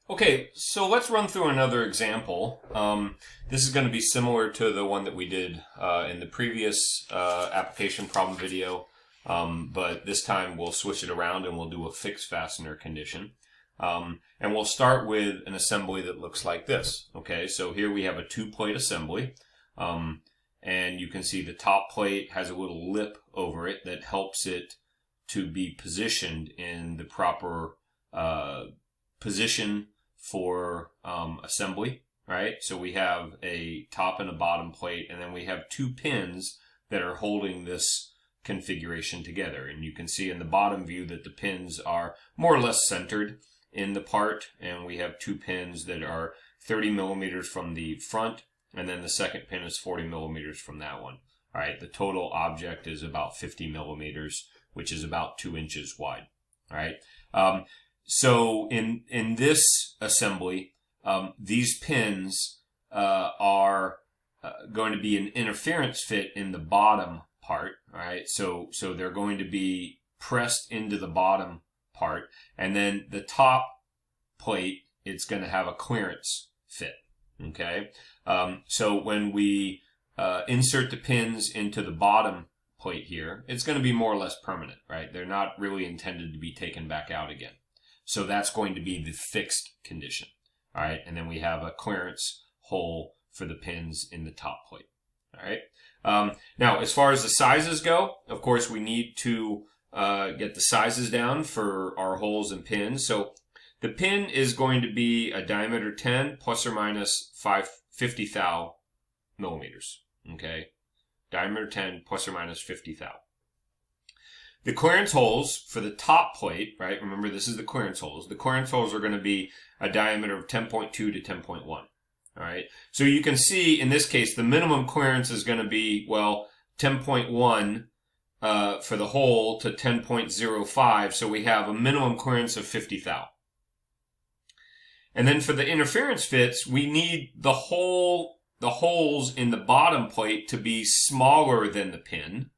Okay, so let's run through another example. This is going to be similar to the one that we did in the previous application problem video, but this time we'll switch it around and we'll do a fixed fastener condition. And we'll start with an assembly that looks like this. Okay, so here we have a two-plate assembly, and you can see the top plate has a little lip over it that helps it to be positioned in the proper position for assembly, right? So we have a top and a bottom plate, and then we have two pins that are holding this configuration together. And you can see in the bottom view that the pins are more or less centered in the part, and we have two pins that are 30 millimeters from the front, and then the second pin is 40 millimeters from that one. All right, the total object is about 50 millimeters, which is about 2 inches wide. All right. So in this assembly, these pins are going to be an interference fit in the bottom part. All right. So they're going to be pressed into the bottom part, and then the top plate, it's going to have a clearance fit. Okay. So when we insert the pins into the bottom plate here, it's going to be more or less permanent, right? They're not really intended to be taken back out again. So that's going to be the fixed condition. All right. And then we have a clearance hole for the pins in the top plate. All right. Now, as far as the sizes go, of course, we need to get the sizes down for our holes and pins. So the pin is going to be a diameter 10 plus or minus 50 thou millimeters. Okay. Diameter 10 plus or minus 50 thou. The clearance holes for the top plate, right? Remember, this is the clearance holes. The clearance holes are going to be a diameter of 10.2 to 10.1. All right. So you can see in this case, the minimum clearance is going to be, well, 10.1 for the hole to 10.05. So we have a minimum clearance of 50 thou. And then for the interference fits, we need the holes in the bottom plate to be smaller than the pin.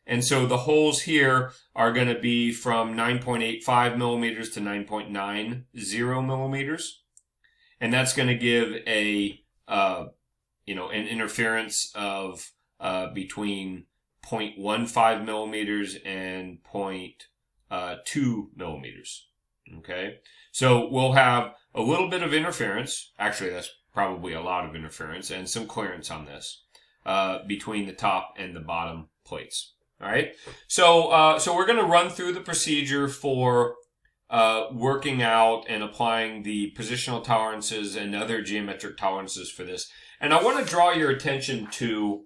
And so the holes here are going to be from 9.85 millimeters to 9.90 millimeters. And that's going to give a, an interference of between 0.15 millimeters and 0.2 millimeters. Okay. So we'll have a little bit of interference. Actually, that's probably a lot of interference and some clearance on this, between the top and the bottom plates. All right. So we're going to run through the procedure for working out and applying the positional tolerances and other geometric tolerances for this. And I want to draw your attention to,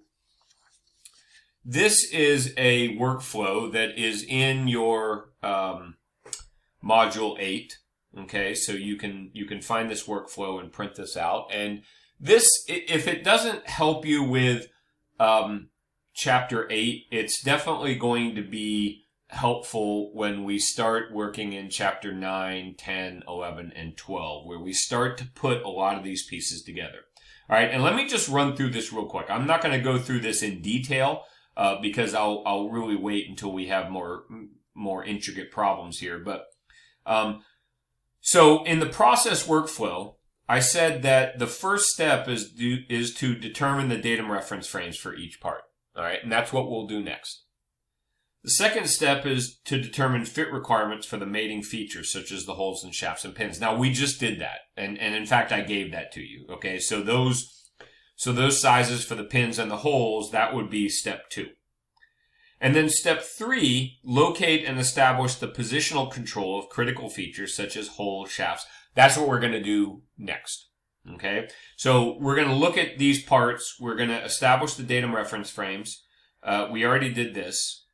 this is a workflow that is in your module 8. Okay. So you can find this workflow and print this out. And this, if it doesn't help you with, Chapter 8, it's definitely going to be helpful when we start working in Chapter 9, 10, 11, and 12, where we start to put a lot of these pieces together. All right, and let me just run through this real quick. I'm not going to go through this in detail because I'll really wait until we have more intricate problems here. But so in the process workflow, I said that the first step is to determine the datum reference frames for each part. All right, and that's what we'll do next. The second step is to determine fit requirements for the mating features, such as the holes and shafts and pins. Now, we just did that, and in fact, I gave that to you. Okay, so those sizes for the pins and the holes, that would be step 2. And then step 3, locate and establish the positional control of critical features, such as holes, shafts. That's what we're going to do next. Okay, so we're going to look at these parts. We're going to establish the datum reference frames. We already did this,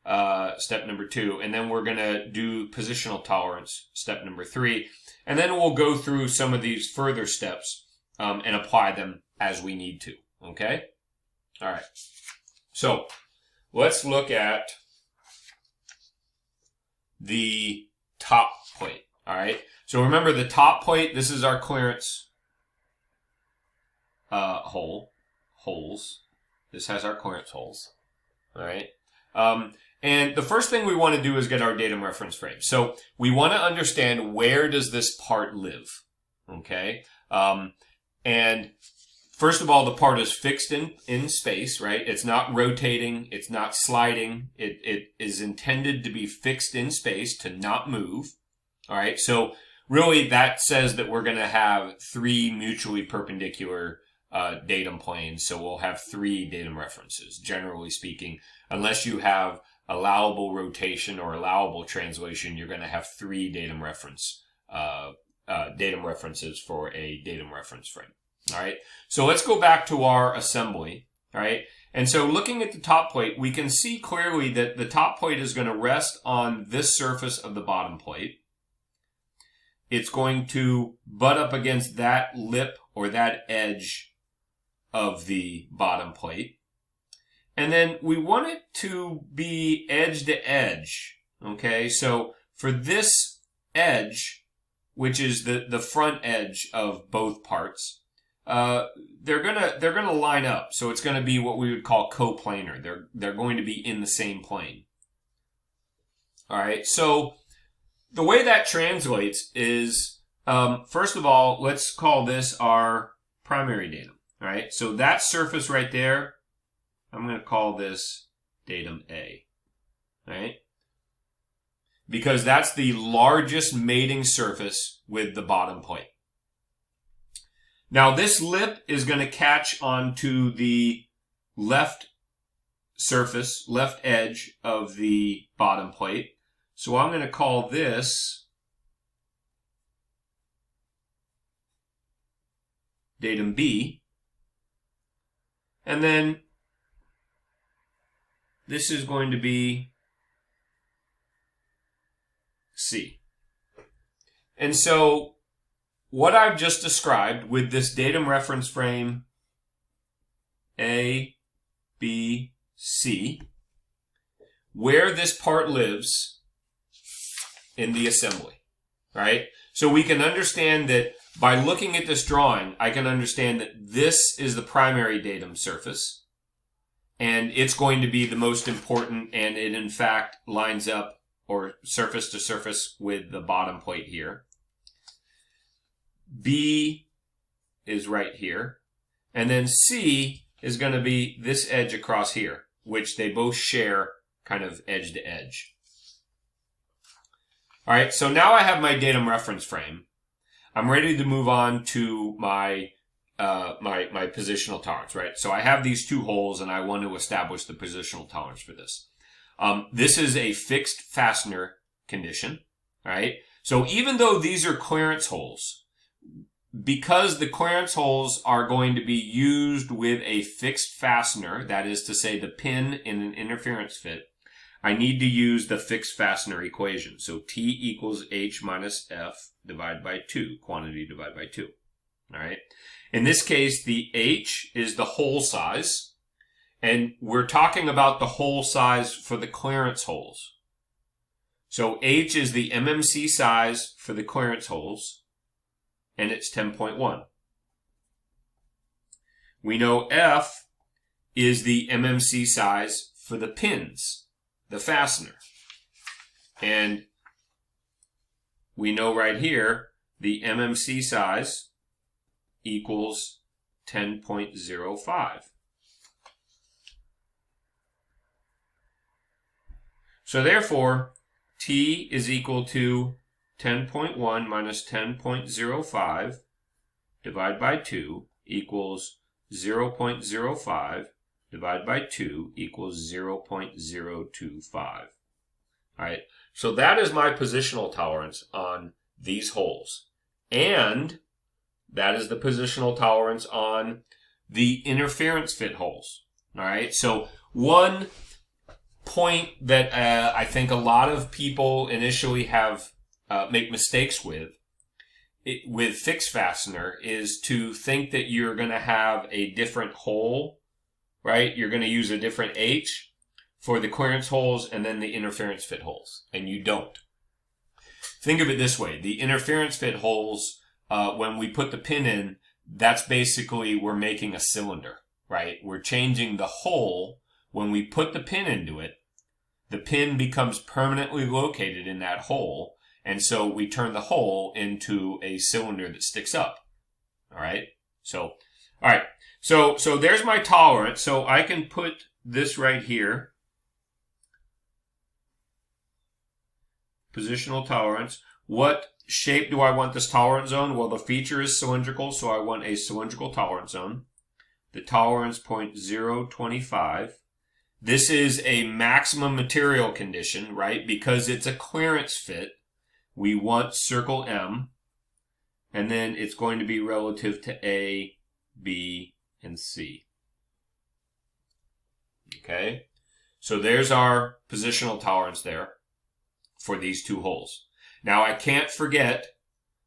step number 2, and then we're going to do positional tolerance, step number 3, and then we'll go through some of these further steps and apply them as we need to. Okay, all right. So let's look at the top plate. All right. So remember the top plate. This is our clearance. Holes. This has our clearance holes. All right. And the first thing we want to do is get our datum reference frame. So we want to understand, where does this part live? Okay. And first of all, the part is fixed in space, right? It's not rotating. It's not sliding. It is intended to be fixed in space, to not move. All right. So really that says that we're going to have 3 mutually perpendicular datum planes. So we'll have 3 datum references, generally speaking. Unless you have allowable rotation or allowable translation, you're going to have 3 datum references for a datum reference frame. All right. So let's go back to our assembly. All right. And so looking at the top plate, we can see clearly that the top plate is going to rest on this surface of the bottom plate. It's going to butt up against that lip or that edge of the bottom plate. And then we want it to be edge to edge. Okay. So for this edge, which is the front edge of both parts, they're gonna line up. So it's gonna be what we would call coplanar. They're going to be in the same plane. All right. So the way that translates is, first of all, let's call this our primary datum. All right. So that surface right there, I'm going to call this datum A. All right. Because that's the largest mating surface with the bottom plate. Now this lip is going to catch onto the left surface, left edge of the bottom plate. So I'm going to call this datum B. And then this is going to be C. And so what I've just described with this datum reference frame A, B, C, where this part lives in the assembly, right? So we can understand that by looking at this drawing, I can understand that this is the primary datum surface, and it's going to be the most important, and it in fact lines up or surface to surface with the bottom plate here. B is right here, and then C is going to be this edge across here, which they both share kind of edge to edge. All right, so now I have my datum reference frame. I'm ready to move on to my my positional tolerance, right? So I have these 2 holes, and I want to establish the positional tolerance for this. This is a fixed fastener condition, right? So even though these are clearance holes, because the clearance holes are going to be used with a fixed fastener, that is to say the pin in an interference fit, I need to use the fixed fastener equation. So T equals H minus F divided by 2, quantity divided by 2. All right. In this case, the H is the hole size, and we're talking about the hole size for the clearance holes. So H is the MMC size for the clearance holes, and it's 10.1. We know F is the MMC size for the pins, the fastener. And we know right here the MMC size equals 10.05. So therefore, T is equal to 10.1 minus 10.05 divided by 2 equals 0.05 divided by 2 equals 0.025. All right, so that is my positional tolerance on these holes. And that is the positional tolerance on the interference fit holes. All right, so one point that I think a lot of people initially have make mistakes with fixed fastener is to think that you're going to have a different hole, right? You're going to use a different H for the clearance holes and then the interference fit holes, and you don't. Think of it this way. The interference fit holes, when we put the pin in, that's basically we're making a cylinder, right? We're changing the hole. When we put the pin into it, the pin becomes permanently located in that hole, And so we turn the hole into a cylinder that sticks up. All right. So, all right. So there's my tolerance. So I can put this right here. Positional tolerance. What shape do I want this tolerance zone? Well, the feature is cylindrical, so I want a cylindrical tolerance zone. The tolerance point 0.025. This is a maximum material condition, right? Because it's a clearance fit. We want circle M. And then it's going to be relative to A, B, and C. Okay? So there's our positional tolerance there for these two holes. Now I can't forget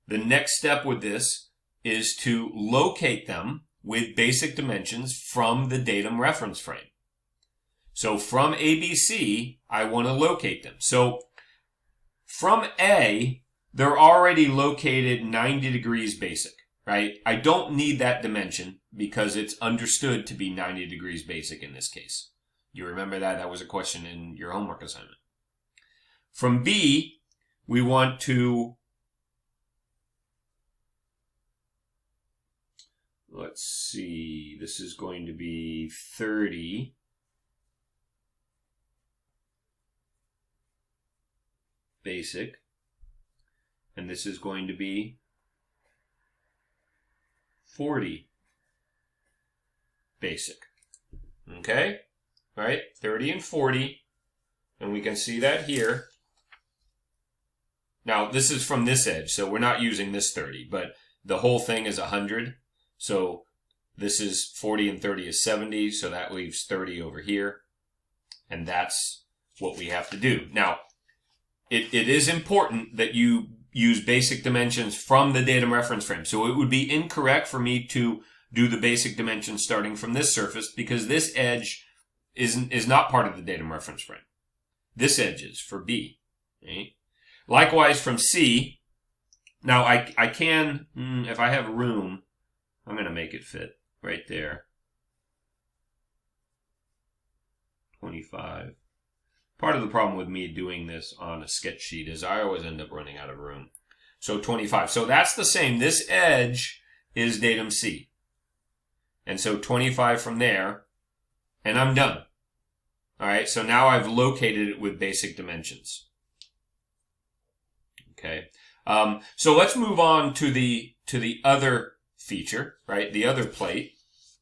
the next step with this is to locate them with basic dimensions from the datum reference frame. So from ABC, I want to locate them. So from A, they're already located 90 degrees basic, right? I don't need that dimension because it's understood to be 90 degrees basic in this case. You remember that? That was a question in your homework assignment. From B, we want to, let's see, this is going to be 30 basic, and this is going to be 40 basic. Okay? All right, 30 and 40, and we can see that here. Now, this is from this edge, so we're not using this 30, but the whole thing is 100. So this is 40 and 30 is 70, so that leaves 30 over here. And that's what we have to do. Now, it is important that you use basic dimensions from the datum reference frame. So it would be incorrect for me to do the basic dimensions starting from this surface because this edge is not part of the datum reference frame. This edge is for B. Right? Likewise from C, now I can, if I have room, I'm going to make it fit right there. 25. Part of the problem with me doing this on a sketch sheet is I always end up running out of room. So 25. So that's the same. This edge is datum C. And so 25 from there, and I'm done. All right, so now I've located it with basic dimensions. Okay, so let's move on to the other feature, right? The other plate.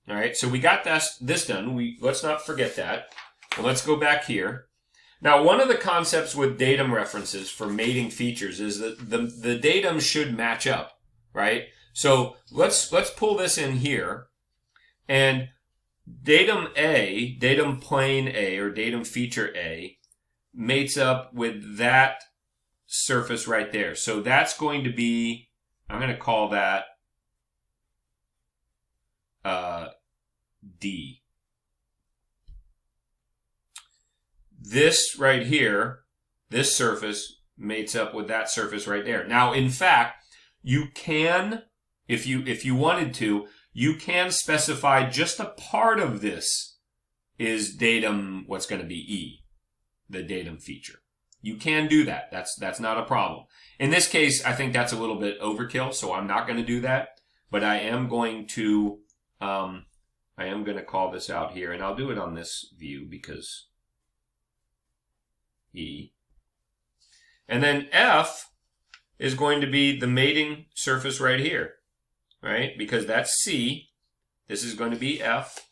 All right, so we got this done. Let's not forget that. Well, let's go back here. Now, one of the concepts with datum references for mating features is that the datum should match up, right? So let's pull this in here, and datum A, datum plane A, or datum feature A, mates up with that surface right there. So that's going to be, I'm going to call that D. This right here, this surface mates up with that surface right there. Now, in fact, you can, if you wanted to, you can specify just a part of this is datum, what's going to be E, the datum feature. You can do that. That's not a problem. In this case, I think that's a little bit overkill, so I'm not going to do that. But I am going to call this out here, and I'll do it on this view because E. And then F is going to be the mating surface right here, right? Because that's C. This is going to be F.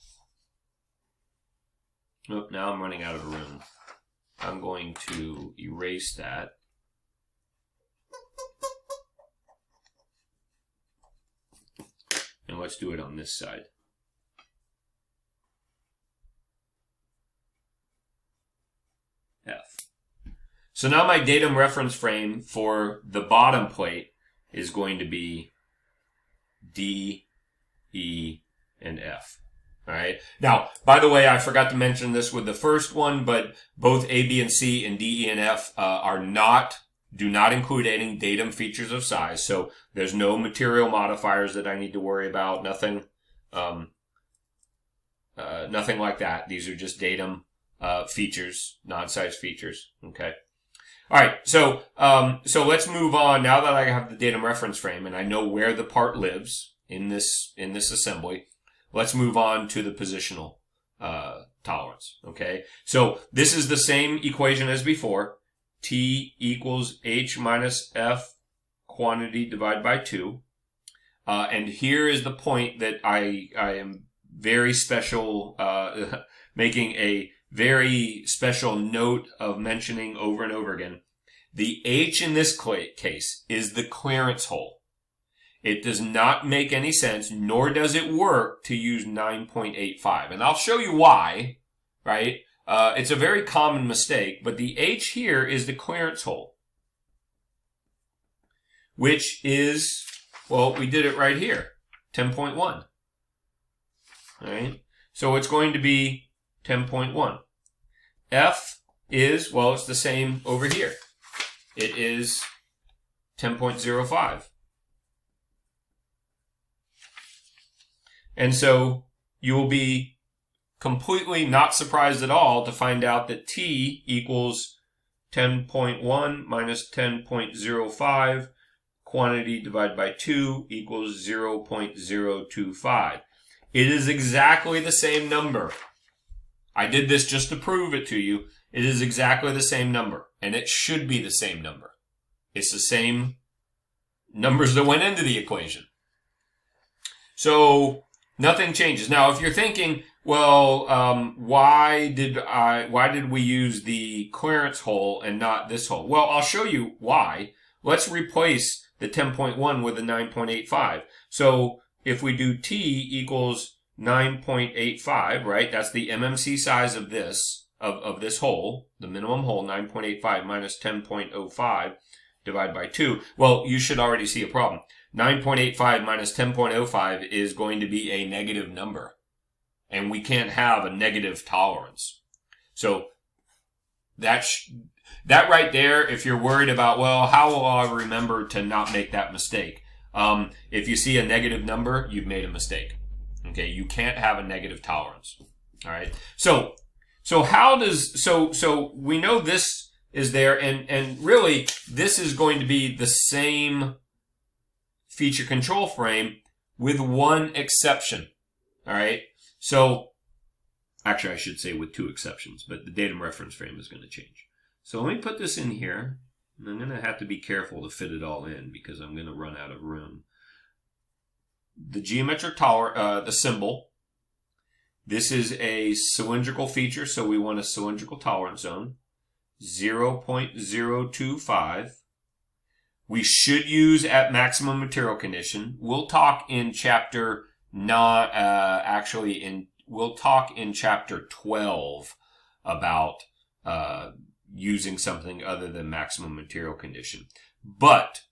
Oh, now I'm running out of room. I'm going to erase that. And let's do it on this side. F. So now my datum reference frame for the bottom plate is going to be D, E, and F. All right. Now, by the way, I forgot to mention this with the first one, but both A, B, and C and D, E, and F do not include any datum features of size. So there's no material modifiers that I need to worry about. Nothing like that. These are just datum features, non-size features. Okay. All right, so let's move on. Now that I have the datum reference frame and I know where the part lives in this assembly, let's move on to the positional tolerance. Okay, so this is the same equation as before. T equals H minus F quantity divided by 2. And here is the point that I am very special, making a very special note of mentioning over and over again. The H in this case is the clearance hole. It does not make any sense, nor does it work to use 9.85. And I'll show you why, right? It's a very common mistake, but the H here is the clearance hole, which is, well, we did it right here, 10.1. All right? So it's going to be 10.1. F is, well, it's the same over here. It is 10.05. And so you will be completely not surprised at all to find out that T equals 10.1 minus 10.05. Quantity divided by 2 equals 0.025. It is exactly the same number. I did this just to prove it to you. It is exactly the same number, and it should be the same number. It's the same numbers that went into the equation. So nothing changes. Now, if you're thinking, well, why did we use the clearance hole and not this hole? Well, I'll show you why. Let's replace the 10.1 with the 9.85. So if we do T equals 9.85, right? That's the MMC size of this, of this hole, the minimum hole, 9.85 minus 10.05 divided by 2. Well, you should already see a problem. 9.85 minus 10.05 is going to be a negative number. And we can't have a negative tolerance. So that right there, if you're worried about, well, how will I remember to not make that mistake? If you see a negative number, you've made a mistake. Okay, you can't have a negative tolerance. All right. So how does, so we know this is there, and really this is going to be the same feature control frame with one exception. All right. So actually I should say with 2 exceptions, but the datum reference frame is going to change. So let me put this in here, and I'm going to have to be careful to fit it all in because I'm going to run out of room. The geometric the symbol. This is a cylindrical feature, so we want a cylindrical tolerance zone. 0.025. We should use at maximum material condition. We'll talk in chapter we'll talk in chapter 12 about using something other than maximum material condition. But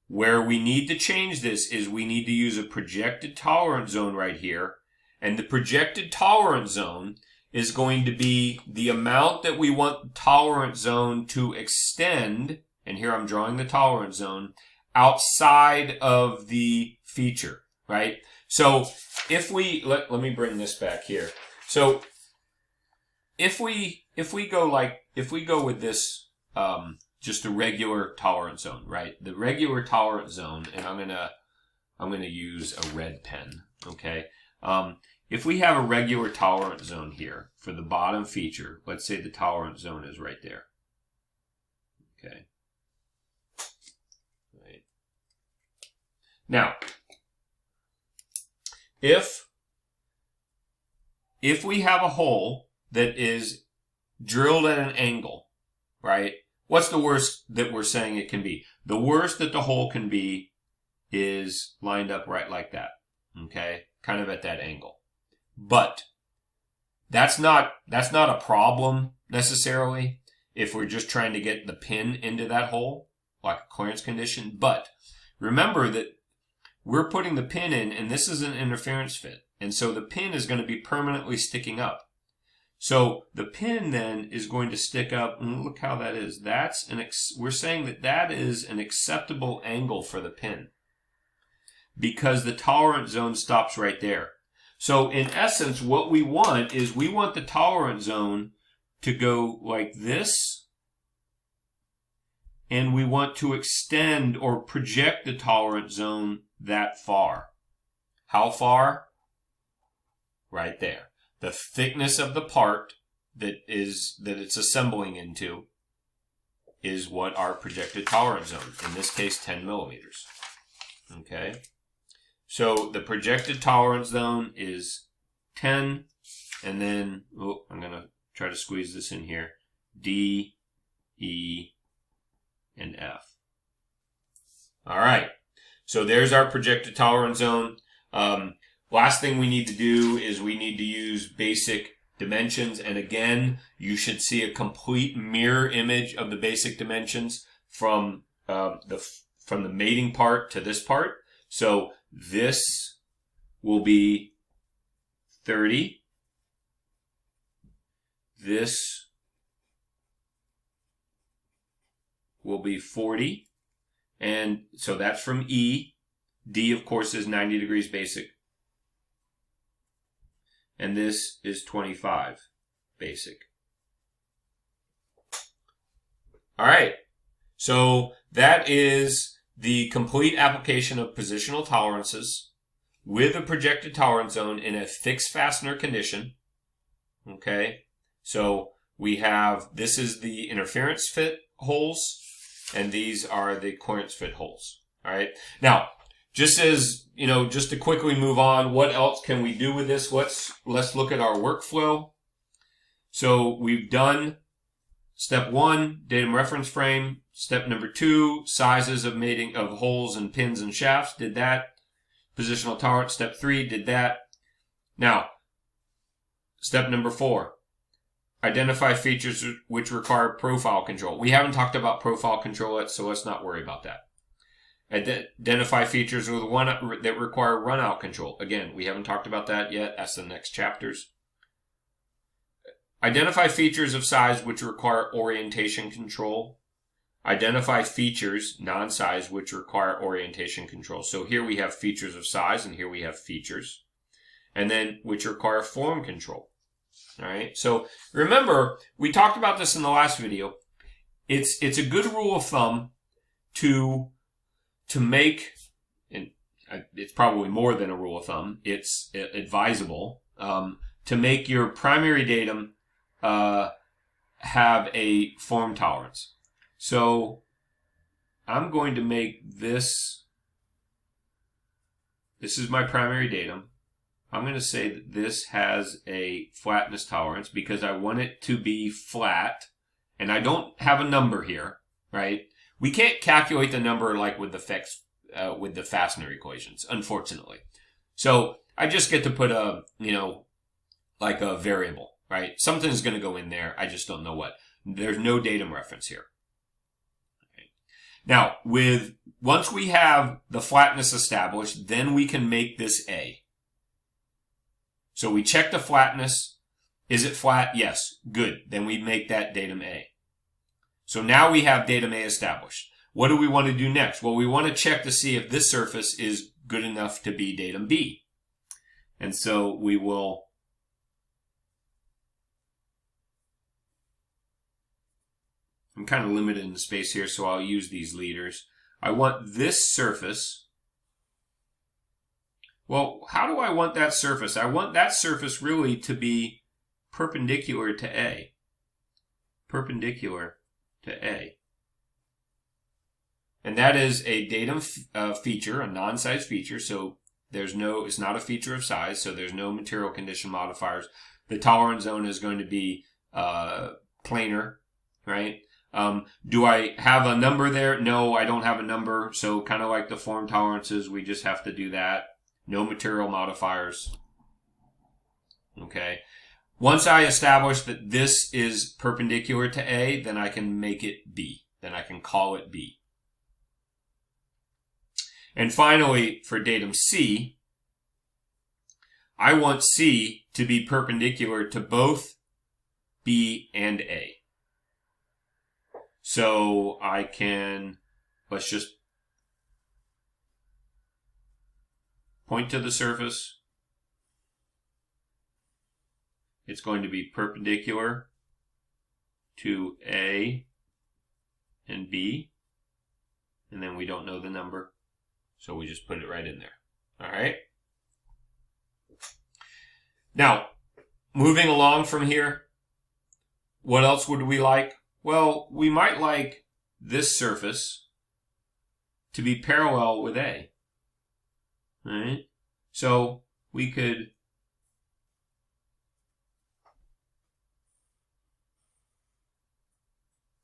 where we need to change this is we need to use a projected tolerance zone right here. And the projected tolerance zone is going to be the amount that we want the tolerance zone to extend. And here I'm drawing the tolerance zone outside of the feature, right? So if we, let me bring this back here. So if we go with this, just a regular tolerance zone, right? The regular tolerance zone, and I'm gonna use a red pen, okay? If we have a regular tolerance zone here for the bottom feature, let's say the tolerance zone is right there, okay? Right. Now, if we have a hole that is drilled at an angle, right? What's the worst that we're saying it can be? The worst that the hole can be is lined up right like that, okay? Kind of at that angle. But that's not a problem necessarily if we're just trying to get the pin into that hole, like a clearance condition. But remember that we're putting the pin in, and this is an interference fit. And so the pin is going to be permanently sticking up. So the pin then is going to stick up, and look how that is. We're saying that is an acceptable angle for the pin because the tolerance zone stops right there. So in essence, what we want is we want the tolerance zone to go like this and we want to extend or project the tolerance zone that far. How far? Right there. The thickness of the part that it's assembling into is what our projected tolerance zone, in this case 10 millimeters. Okay, so the projected tolerance zone is 10, and then I'm going to try to squeeze this in here, D, E, and F. All right, so there's our projected tolerance zone. Last thing we need to do is we need to use basic dimensions, and again, you should see a complete mirror image of the basic dimensions from the mating part to this part. So this will be 30. This will be 40. And so that's from E. D, of course, is 90 degrees basic. And this is 25 basic. All right. So that is the complete application of positional tolerances with a projected tolerance zone in a fixed fastener condition. Okay. So we have, this is the interference fit holes, and these are the clearance fit holes. All right. Now, just as, just to quickly move on, what else can we do with this? Let's look at our workflow. So we've done step 1, datum reference frame. Step number 2, sizes of mating of holes and pins and shafts. Did that. Positional tolerance. Step 3, did that. Now, step number 4, identify features which require profile control. We haven't talked about profile control yet, so let's not worry about that. Identify features that require run-out control. Again, we haven't talked about that yet. That's the next chapters. Identify features of size which require orientation control. Identify features, non-size, which require orientation control. So here we have features of size, and here we have features. And then which require form control. All right. So remember, we talked about this in the last video. It's a good rule of thumb to make, and it's probably more than a rule of thumb, it's advisable to make your primary datum have a form tolerance. So I'm going to make this is my primary datum. I'm going to say that this has a flatness tolerance because I want it to be flat, and I don't have a number here, right? We can't calculate the number like with the fastener equations, unfortunately. So I just get to put a variable, right? Something's going to go in there. I just don't know what. There's no datum reference here. Okay. Now, once we have the flatness established, then we can make this A. So we check the flatness. Is it flat? Yes. Good. Then we make that datum A. So now we have datum A established. What do we want to do next? Well, we want to check to see if this surface is good enough to be datum B. And so we will I'm kind of limited in the space here, so I'll use these leaders. I want this surface. Well, how do I want that surface? I want that surface really to be perpendicular to A. Perpendicular to A. And that is a datum feature, a non-size feature, so it's not a feature of size, so there's no material condition modifiers. The tolerance zone is going to be planar, right? Do I have a number there? No, I don't have a number, so kind of like the form tolerances, we just have to do that. No material modifiers. Okay. Once I establish that this is perpendicular to A, then I can make it B. Then I can call it B. And finally, for datum C, I want C to be perpendicular to both B and A. So I can, let's just point to the surface. It's going to be perpendicular to A and B. and then we don't know the number, so we just put it right in there. All right. Now, moving along from here, what else would we like? Well, we might like this surface to be parallel with A. All right. So we could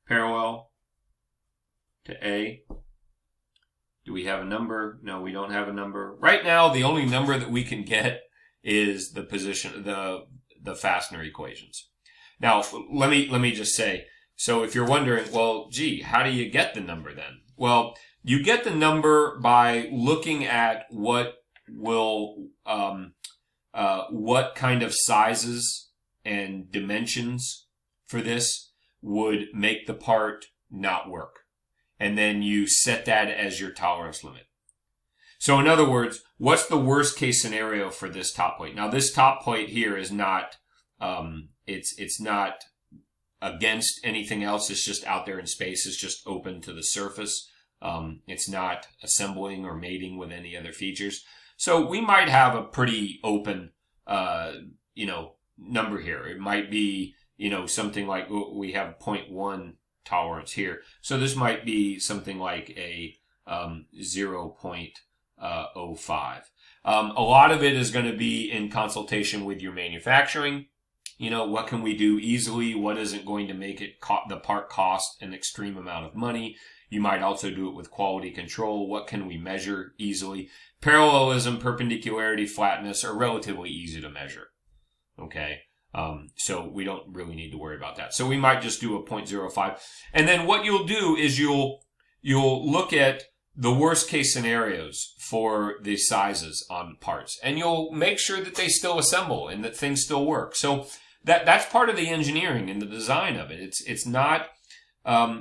parallel to A. Do we have a number? No, we don't have a number. Right now, the only number that we can get is the position, the Fastener equations. Now, let me just say, so if you're wondering, well, gee, how do you get the number then? Well, you get the number by looking at what kind of sizes and dimensions for this would make the part not work. And then you set that as your tolerance limit. So in other words, what's the worst case scenario for this top plate? Now this top plate here is not, it's not against anything else. It's just out there in space. It's just open to the surface. It's not assembling or mating with any other features. So we might have a pretty open, number here. It might be, something like we have 0.1 tolerance here. So this might be something like a 0.05. A lot of it is going to be in consultation with your manufacturing. What can we do easily? What isn't going to make it the part cost an extreme amount of money? You might also do it with quality control. What can we measure easily? Parallelism, perpendicularity, flatness are relatively easy to measure. Okay. So we don't really need to worry about that. So we might just do a 0.05. And then what you'll do is you'll look at the worst case scenarios for the sizes on parts, and you'll make sure that they still assemble and that things still work. So that's part of the engineering and the design of it. It's not,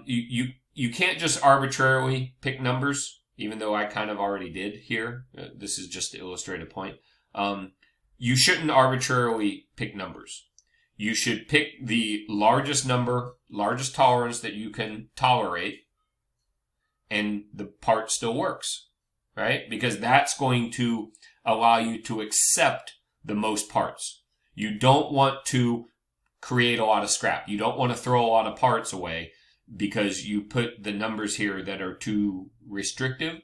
you can't just arbitrarily pick numbers, even though I kind of already did here. This is just to illustrate a point. You shouldn't arbitrarily pick numbers. You should pick the largest number, largest tolerance that you can tolerate, and the part still works, right? Because that's going to allow you to accept the most parts. You don't want to create a lot of scrap. You don't want to throw a lot of parts away because you put the numbers here that are too restrictive,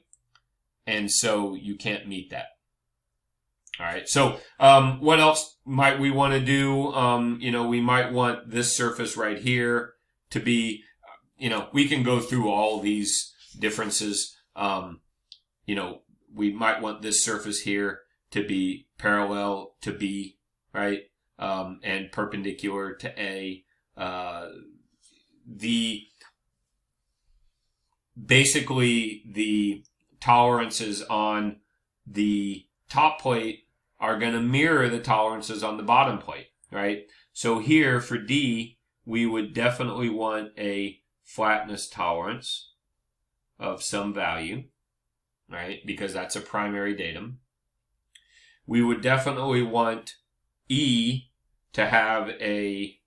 and so you can't meet that. All right. So, what else might we want to do? We might want this surface right here to be, we can go through all these differences. We might want this surface here to be parallel to B, right? And perpendicular to A. Basically the tolerances on the top plate are going to mirror the tolerances on the bottom plate, right? So here for D, we would definitely want a flatness tolerance of some value, right? Because that's a primary datum. We would definitely want E to have a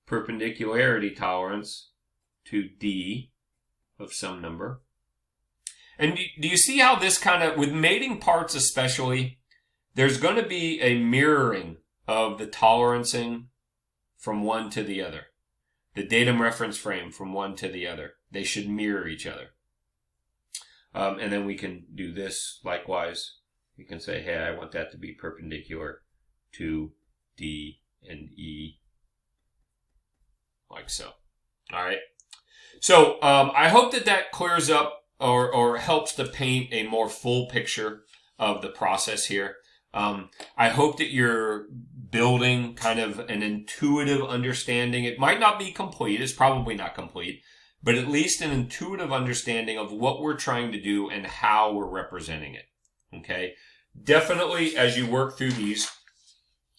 perpendicularity tolerance to D of some number. And do you see how this kind of, with mating parts especially, there's going to be a mirroring of the tolerancing from one to the other. The datum reference frame from one to the other. They should mirror each other. And then we can do this likewise. We can say, hey, I want that to be perpendicular to D and E. Like so. All right. So I hope that clears up or helps to paint a more full picture of the process here. I hope that you're building kind of an intuitive understanding. It might not be complete. It's probably not complete, but at least an intuitive understanding of what we're trying to do and how we're representing it. Okay. Definitely as you work through these,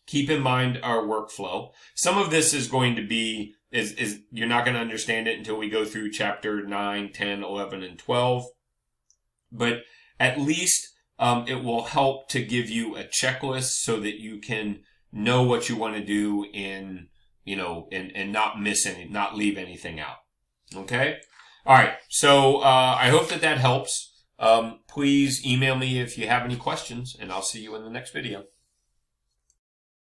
keep in mind our workflow. Some of this is going to be is you're not going to understand it until we go through chapter 9, 10, 11, and 12. But at least it will help to give you a checklist so that you can know what you want to do and not miss not leave anything out. Okay? All right. So I hope that helps. Please email me if you have any questions, and I'll see you in the next video.